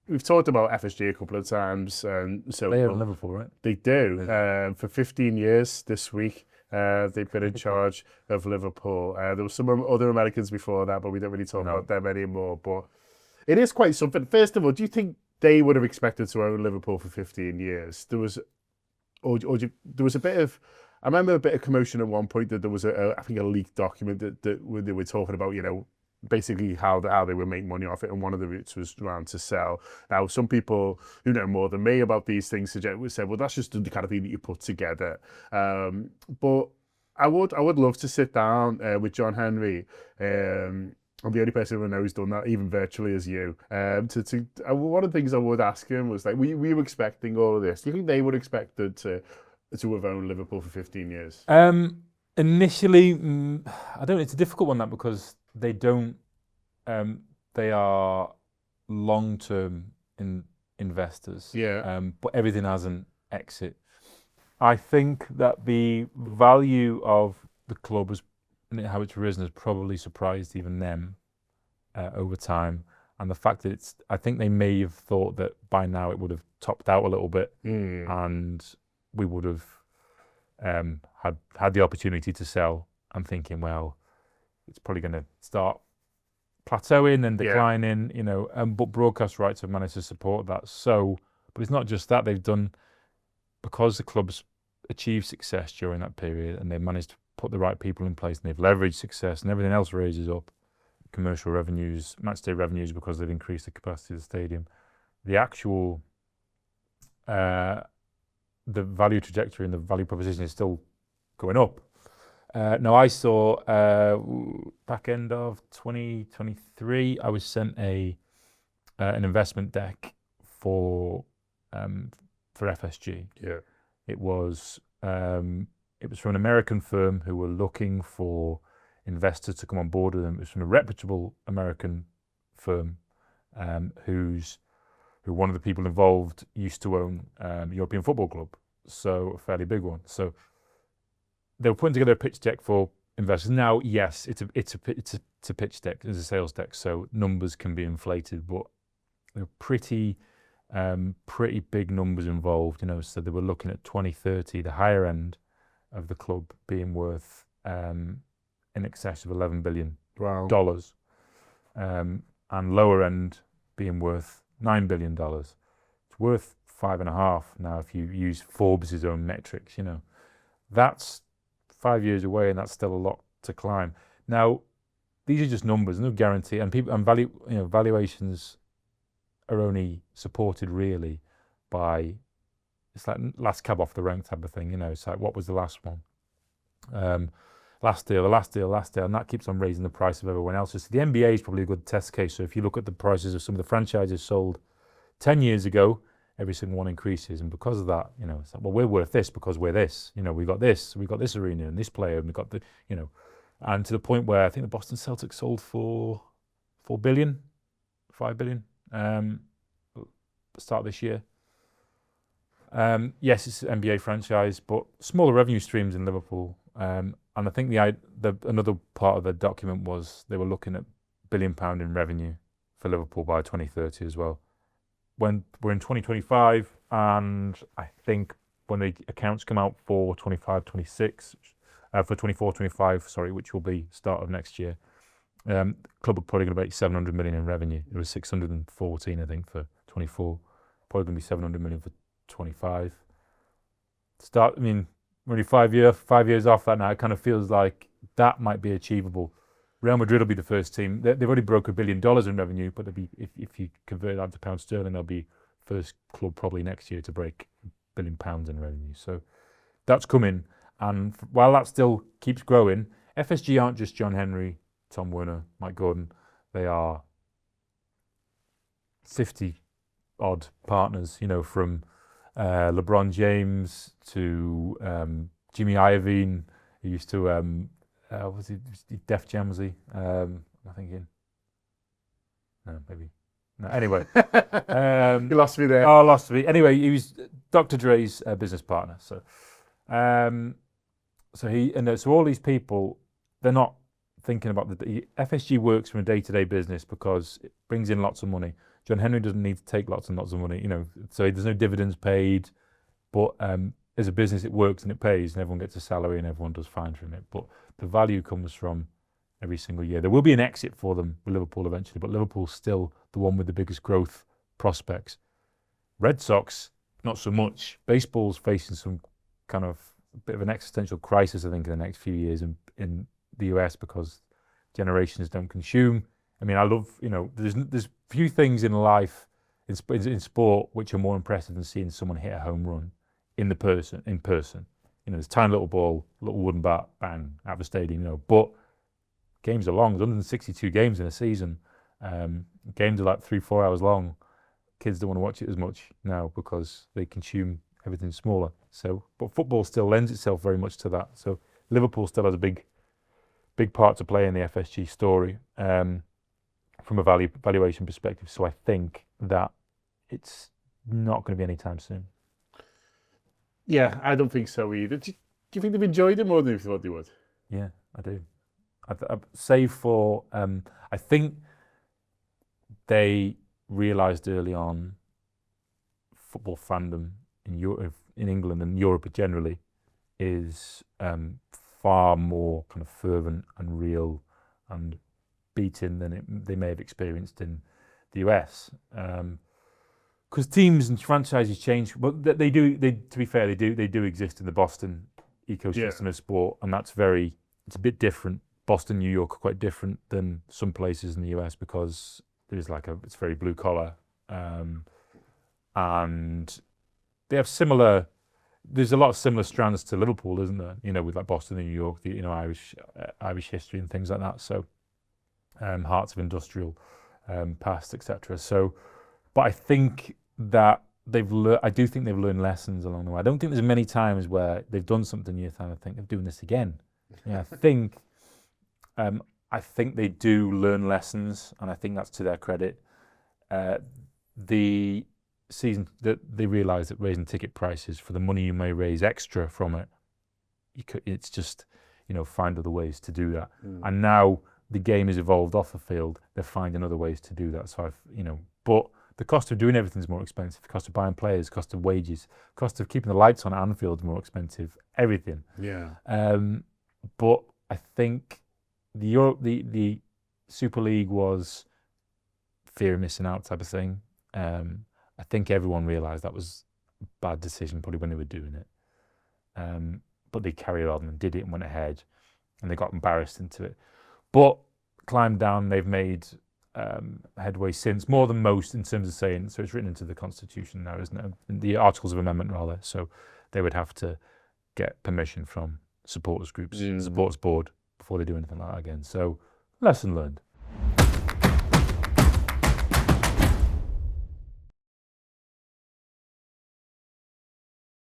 we've talked about FSG a couple of times, and so They own Liverpool, right? they do. For 15 years this week, they've been in charge of Liverpool. There were some other Americans before that, but we don't really talk No. about them anymore. But it is quite something. First of all, do you think they would have expected to own Liverpool for 15 years? There was, there was a bit of. I remember a bit of commotion at one point that there was I think a leaked document that where they were talking about, basically how they would make money off it, and one of the routes was around to sell. Now, some people who know more than me about these things said, well, that's just the kind of thing that you put together. But I would love to sit down with John Henry. I'm the only person who I know who's done that, even virtually, as you. One of the things I would ask him was like, were you expecting all of this? Do you think they would expect to have owned Liverpool for 15 years? Initially, I don't. It's a difficult one that because they don't. They are long-term investors. Yeah. But everything has an exit. I think that the value of the club and how it's risen has probably surprised even them over time. And the fact that I think they may have thought that by now it would have topped out a little bit, and we would have had the opportunity to sell. I'm thinking, well, it's probably going to start plateauing and declining, but broadcast rights have managed to support that. So, but it's not just that. They've done, because the club's achieved success during that period and they've managed to put the right people in place and they've leveraged success and everything else raises up, commercial revenues, match day revenues, because they've increased the capacity of the stadium. The actual, the value trajectory and the value proposition is still going up. Now, I saw back end of 2023, I was sent an investment deck for FSG. Yeah. It was from an American firm who were looking for investors to come on board with them. It was from a reputable American firm who one of the people involved used to own European Football Club, so a fairly big one. So they were putting together a pitch deck for investors. Now, yes, it's a pitch deck, it's a sales deck, so numbers can be inflated, but they're pretty big numbers involved. So they were looking at 2030, the higher end of the club being worth in excess of $11 billion, and lower end being worth $9 billion. It's worth 5.5 now if you use Forbes' own metrics. That's 5 years away, and that's still a lot to climb. Now, these are just numbers, no guarantee, and valuations are only supported really by, it's like last cab off the rank type of thing. It's like, what was the last one? Last deal, and that keeps on raising the price of everyone else's. So the NBA is probably a good test case. So if you look at the prices of some of the franchises sold 10 years ago, every single one increases, and because of that, it's like, well, we're worth this because we're this. We got this arena and this player, and we got and to the point where I think the Boston Celtics sold for $5 billion, start of this year. Yes, it's an NBA franchise, but smaller revenue streams in Liverpool. And I think another part of the document was they were looking at £1 billion in revenue for Liverpool by 2030 as well. When we're in 2025, and I think when the accounts come out for 25-26, for 24-25, sorry, which will be start of next year, club are probably going to make 700 million in revenue. It was 614, I think, for 24. Probably going to be 700 million for 25. We're only 5 years off that now. It kind of feels like that might be achievable. Real Madrid will be the first team. They've already broke $1 billion in revenue, but if you convert that to pound sterling, they'll be first club probably next year to break £1 billion in revenue. So that's coming. And while that still keeps growing, FSG aren't just John Henry, Tom Werner, Mike Gordon. They are 50 odd partners, from LeBron James to Jimmy Iovine, who used to was he Def Jam, was he? Am I thinking? No, maybe. No, anyway. You lost me there. Oh, lost me. Anyway, he was Dr. Dre's business partner. So so all these people, they're not thinking about the FSG works from a day-to-day business because it brings in lots of money. John Henry doesn't need to take lots and lots of money, so there's no dividends paid, but as a business it works and it pays and everyone gets a salary and everyone does fine from it. But the value comes from every single year. There will be an exit for them with Liverpool eventually, but Liverpool's still the one with the biggest growth prospects. Red Sox, not so much. Baseball's facing some kind of bit of an existential crisis, I think, in the next few years in the US because generations don't consume. I mean, I love, there's few things in life, in sport, which are more impressive than seeing someone hit a home run in person. There's a tiny little ball, little wooden bat, bang, out of the stadium, but games are long. There's 162 games in a season. Games are like 3-4 hours long. Kids don't want to watch it as much now because they consume everything smaller. So, but football still lends itself very much to that. So Liverpool still has a big part to play in the FSG story from a valuation perspective. So I think that it's not going to be anytime soon. Yeah, I don't think so either. Do you think they've enjoyed it more than you thought they would? Yeah, I do. Save for, I think they realised early on football fandom in Europe, in England and Europe generally is far more kind of fervent and real and beaten than they may have experienced in the US. Because teams and franchises change, but they do. To be fair, they do exist in the Boston ecosystem of sport, and it's a bit different. Boston, New York are quite different than some places in the US because it's very blue collar, and they have similar. There's a lot of similar strands to Liverpool, isn't there? With like Boston and New York, the Irish history and things like that. So, hearts of industrial past, etc. So, but I think that I do think they've learned lessons along the way. I don't think there's many times where they've done something year time. I think they're doing this again. Yeah, I think they do learn lessons, and I think that's to their credit. The season that they realise that raising ticket prices for the money you may raise extra from it, it's just find other ways to do that. And now the game has evolved off the field. They're finding other ways to do that. So but the cost of doing everything is more expensive. The cost of buying players, the cost of wages, the cost of keeping the lights on at Anfield is more expensive. Everything. Yeah. But I think the Super League was fear of missing out type of thing. I think everyone realised that was a bad decision probably when they were doing it. But they carried on and did it and went ahead, and they got embarrassed into it. But climbed down. They've made headway since, more than most in terms of saying. So it's written into the Constitution now, isn't it? The Articles of Amendment rather. So they would have to get permission from supporters groups, supporters board before they do anything like that again. So lesson learned.